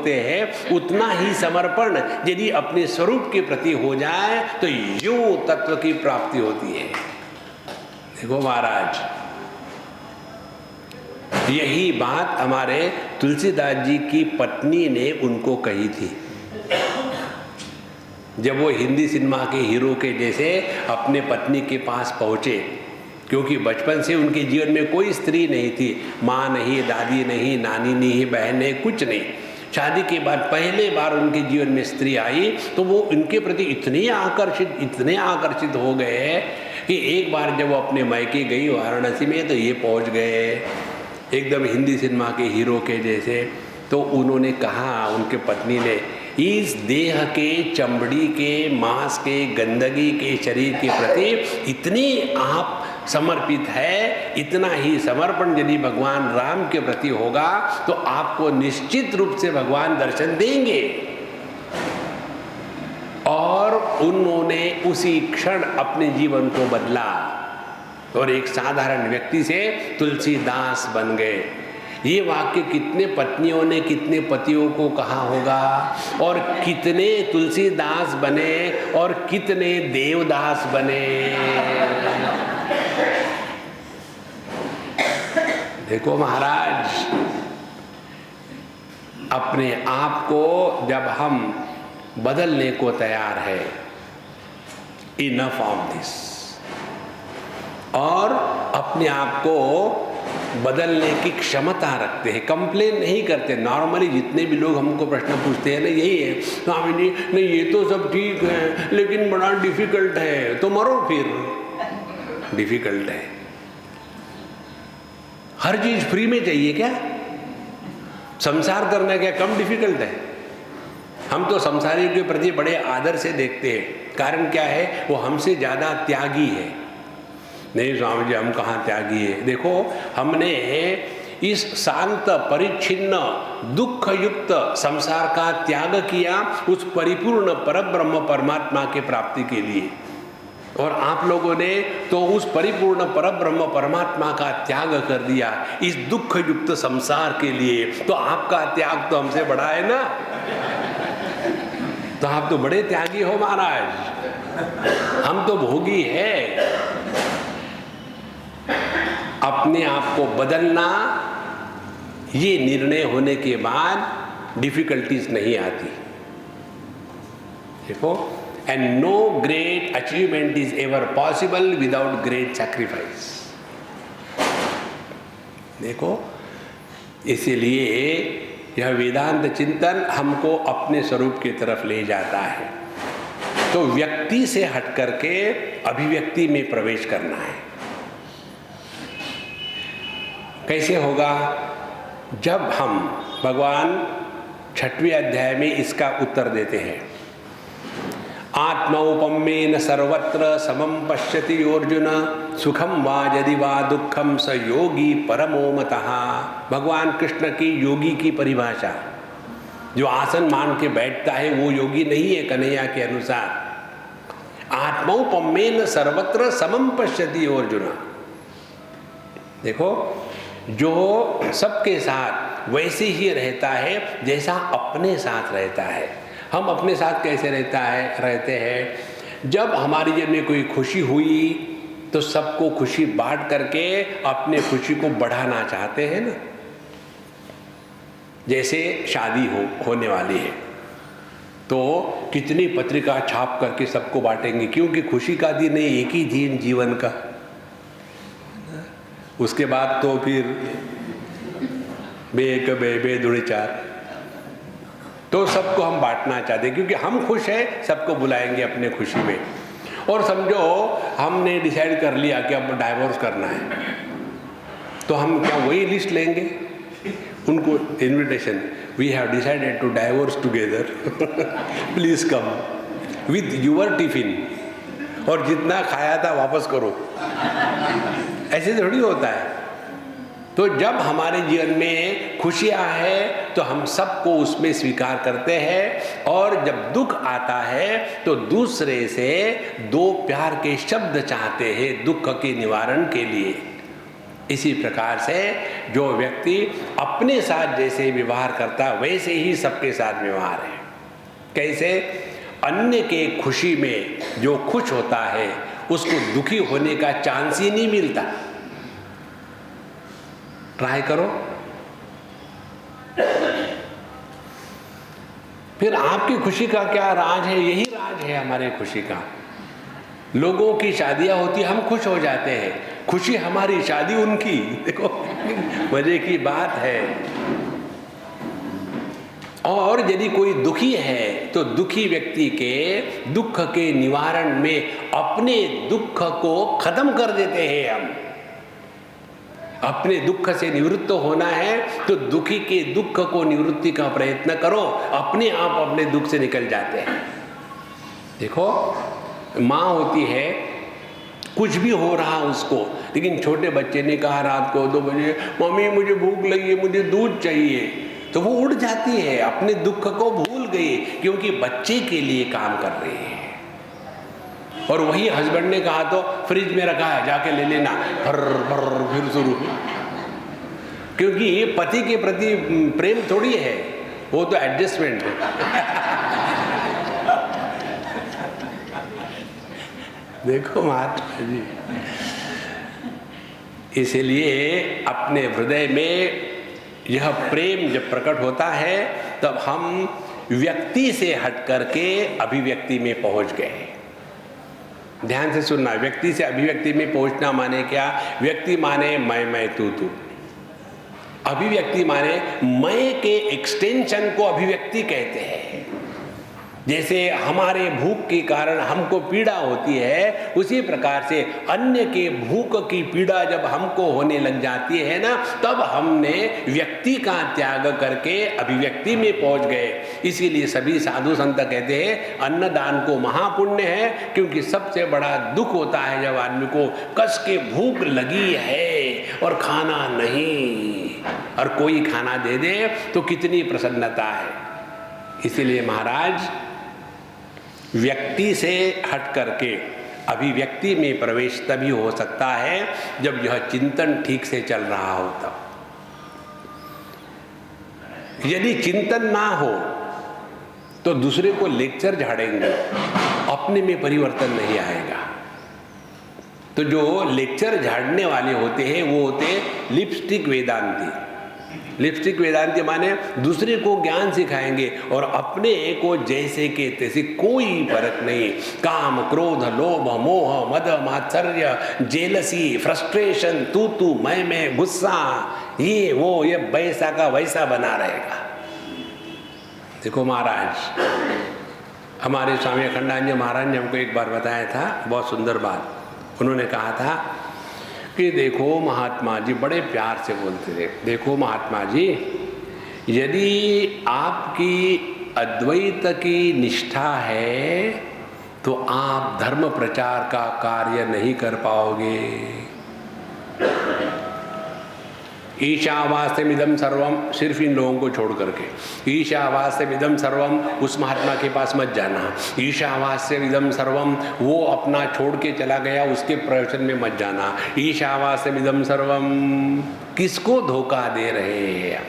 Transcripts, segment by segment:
हैं, उतना ही समर्पण यदि अपने स्वरूप के प्रति हो जाए तो यूं तत्व की प्राप्ति होती है। देखो महाराज, यही बात हमारे तुलसीदास जी की पत्नी ने उनको कही थी जब वो हिंदी सिनेमा के हीरो के जैसे अपने पत्नी के पास पहुंचे, क्योंकि बचपन से उनके जीवन में कोई स्त्री नहीं थी, माँ नहीं, दादी नहीं, नानी नहीं, बहन नहीं, कुछ नहीं। शादी के बाद पहले बार उनके जीवन में स्त्री आई तो वो उनके प्रति इतने आकर्षित हो गए कि एक बार जब वो अपने मायके गई वाराणसी में तो ये पहुंच गए एकदम हिंदी सिनेमा के हीरो के जैसे। तो उन्होंने कहा, उनके पत्नी ने, इस देह के, चमड़ी के, मांस के, गंदगी के शरीर के प्रति इतनी आप समर्पित है, इतना ही समर्पण यदि भगवान राम के प्रति होगा तो आपको निश्चित रूप से भगवान दर्शन देंगे। और उन्होंने उसी क्षण अपने जीवन को बदला और एक साधारण व्यक्ति से तुलसीदास बन गए। ये वाक्य कितने पत्नियों ने कितने पतियों को कहा होगा, और कितने तुलसीदास बने और कितने देवदास बने। देखो महाराज, अपने आप को जब हम बदलने को तैयार है, इनफ ऑफ दिस, और अपने आप को बदलने की क्षमता रखते हैं, कंप्लेन नहीं करते। नॉर्मली जितने भी लोग हमको प्रश्न पूछते हैं ना, यही है, स्वामी जी नहीं ये तो सब ठीक है लेकिन बड़ा डिफिकल्ट है, तो मरो फिर। डिफिकल्ट है, हर चीज फ्री में चाहिए क्या? संसार करना क्या कम डिफिकल्ट है? हम तो संसारियों के प्रति बड़े आदर से देखते हैं। कारण क्या है? वो हमसे ज्यादा त्यागी है। नहीं स्वामी जी हम कहाँ त्यागी है? देखो, हमने इस शांत, परिच्छिन्न, दुख युक्त संसार का त्याग किया उस परिपूर्ण परब्रह्म परमात्मा के प्राप्ति के लिए, और आप लोगों ने तो उस परिपूर्ण परब्रह्म परमात्मा का त्याग कर दिया इस दुख युक्त संसार के लिए। तो आपका त्याग तो हमसे बड़ा है ना, तो आप तो बड़े त्यागी हो महाराज, हम तो भोगी है। अपने आप को बदलना, ये निर्णय होने के बाद डिफिकल्टीज नहीं आती। देखो, and no great achievement is ever possible without great sacrifice. देखो, इसीलिए यह वेदांत चिंतन हमको अपने स्वरूप की तरफ ले जाता है। तो व्यक्ति से हट करके अभिव्यक्ति में प्रवेश करना है। कैसे होगा? जब हम भगवान 6वें अध्याय में इसका उत्तर देते हैं, आत्मौपम्येन सर्वत्र समं पश्यति अर्जुन सुखम वा यदि वा दुखम स योगी परमो मतः। भगवान कृष्ण की योगी की परिभाषा, जो आसन मान के बैठता है वो योगी नहीं है कन्हैया के अनुसार। आत्मौपम्येन सर्वत्र समं पश्यति अर्जुन। देखो, जो सबके साथ वैसे ही रहता है जैसा अपने साथ रहता है। हम अपने साथ कैसे रहते हैं? जब हमारी जीवन में कोई खुशी हुई तो सबको खुशी बांट करके अपने खुशी को बढ़ाना चाहते हैं ना। जैसे शादी होने वाली है तो कितनी पत्रिका छाप करके सबको बांटेंगे, क्योंकि खुशी का दिन है, एक ही दिन जीवन का। उसके बाद तो फिर बेक बे दुड़े चार, तो सबको हम बांटना चाहते हैं क्योंकि हम खुश हैं, सबको बुलाएंगे अपने खुशी में। और समझो हमने डिसाइड कर लिया कि अब डाइवोर्स करना है, तो हम क्या वही लिस्ट लेंगे? उनको invitation, we have decided to divorce together, please come with your tiffin, और जितना खाया था वापस करो। ऐसे थोड़ी होता है। तो जब हमारे जीवन में खुशियां हैं तो हम सबको उसमें स्वीकार करते हैं, और जब दुख आता है तो दूसरे से दो प्यार के शब्द चाहते हैं दुख के निवारण के लिए। इसी प्रकार से जो व्यक्ति अपने साथ जैसे व्यवहार करता है वैसे ही सबके साथ व्यवहार है। कैसे? अन्य के खुशी में जो खुश होता है उसको दुखी होने का चांस ही नहीं मिलता। ट्राई करो। फिर आपकी खुशी का क्या राज है? यही राज है हमारे खुशी का। लोगों की शादियां होती, हम खुश हो जाते हैं, खुशी हमारी, शादी उनकी। देखो मजे की बात है। और यदि कोई दुखी है तो दुखी व्यक्ति के दुख के निवारण में अपने दुख को खत्म कर देते हैं हम। अपने दुख से निवृत्त होना है तो दुखी के दुख को निवृत्ति का प्रयत्न करो, अपने आप अपने दुख से निकल जाते हैं। देखो माँ होती है, कुछ भी हो रहा उसको, लेकिन छोटे बच्चे ने कहा रात को 2 बजे, मम्मी मुझे भूख लगी है, मुझे दूध चाहिए, तो वो उड़ जाती है, अपने दुख को भूल गई क्योंकि बच्चे के लिए काम कर रही है। और वही हस्बैंड ने कहा तो फ्रिज में रखा है, जाके ले लेना, फिर शुरू। क्योंकि ये पति के प्रति प्रेम थोड़ी है, वो तो एडजस्टमेंट है। देखो महात्मा जी, इसलिए अपने हृदय में यह प्रेम जब प्रकट होता है तब हम व्यक्ति से हट करके अभिव्यक्ति में पहुंच गए। ध्यान से सुनना, व्यक्ति से अभिव्यक्ति में पहुंचना माने क्या? व्यक्ति माने मैं तू, अभिव्यक्ति माने मैं के एक्सटेंशन को अभिव्यक्ति कहते हैं। जैसे हमारे भूख के कारण हमको पीड़ा होती है, उसी प्रकार से अन्य के भूख की पीड़ा जब हमको होने लग जाती है ना, तब हमने व्यक्ति का त्याग करके अभिव्यक्ति में पहुंच गए। इसीलिए सभी साधु संत कहते हैं अन्नदान को महापुण्य है, क्योंकि सबसे बड़ा दुख होता है जब आदमी को कस के भूख लगी है और खाना नहीं, और कोई खाना दे दे तो कितनी प्रसन्नता है। इसीलिए महाराज व्यक्ति से हट करके अभिव्यक्ति में प्रवेश तभी हो सकता है जब यह चिंतन ठीक से चल रहा हो। तब यदि चिंतन ना हो तो दूसरे को लेक्चर झाड़ेंगे, अपने में परिवर्तन नहीं आएगा। तो जो लेक्चर झाड़ने वाले होते हैं वो होते हैं लिपस्टिक वेदांती। लिपस्टिक वेदांती माने दूसरे को ज्ञान सिखाएंगे और अपने को जैसे के तैसे, कोई फर्क नहीं। काम, क्रोध, लोभ, मोह, मद, मात्सर्य, जेलसी, फ्रस्ट्रेशन, तू मैं, गुस्सा, ये वो, ये वैसा का वैसा बना रहेगा। देखो महाराज, हमारे स्वामी अखंडानंद महाराज ने हमको एक बार बताया था बहुत सुंदर बात। उन्होंने कहा था कि देखो महात्मा जी, बड़े प्यार से बोलते थे, देखो महात्मा जी, यदि आपकी अद्वैत की निष्ठा है तो आप धर्म प्रचार का कार्य नहीं कर पाओगे। ईशावास्यमिदं सर्वम, सिर्फ इन लोगों को छोड़ करके, ईशावास्यमिदं सर्वम, उस महात्मा के पास मत जाना। ईशावास्यमिदं सर्वम, वो अपना छोड़ के चला गया, उसके प्रवचन में मत जाना। ईशावास्यमिदं सर्वम, किसको धोखा दे रहे हैं?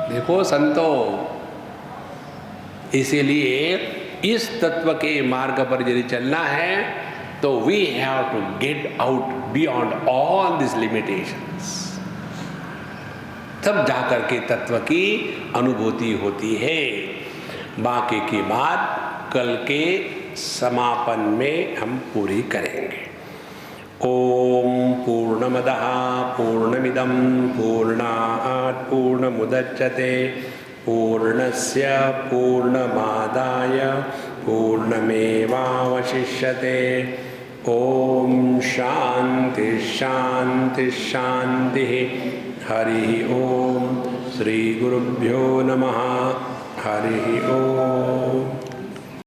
देखो संतो, इसीलिए इस तत्व के मार्ग पर यदि चलना है तो we have to get out beyond all this limitations, तब जाकर के तत्व की अनुभूति होती है। बाकी की बात कल के समापन में हम पूरी करेंगे। ओम पूर्णमदः पूर्णमिदं पूर्णात् पूर्णमुदच्यते पूर्णस्य पूर्णमादाय पूर्णमेवावशिष्यते। ओम शांति शांति शांति। हरि ओम। श्री गुरुभ्यो नमः। हरि ओम।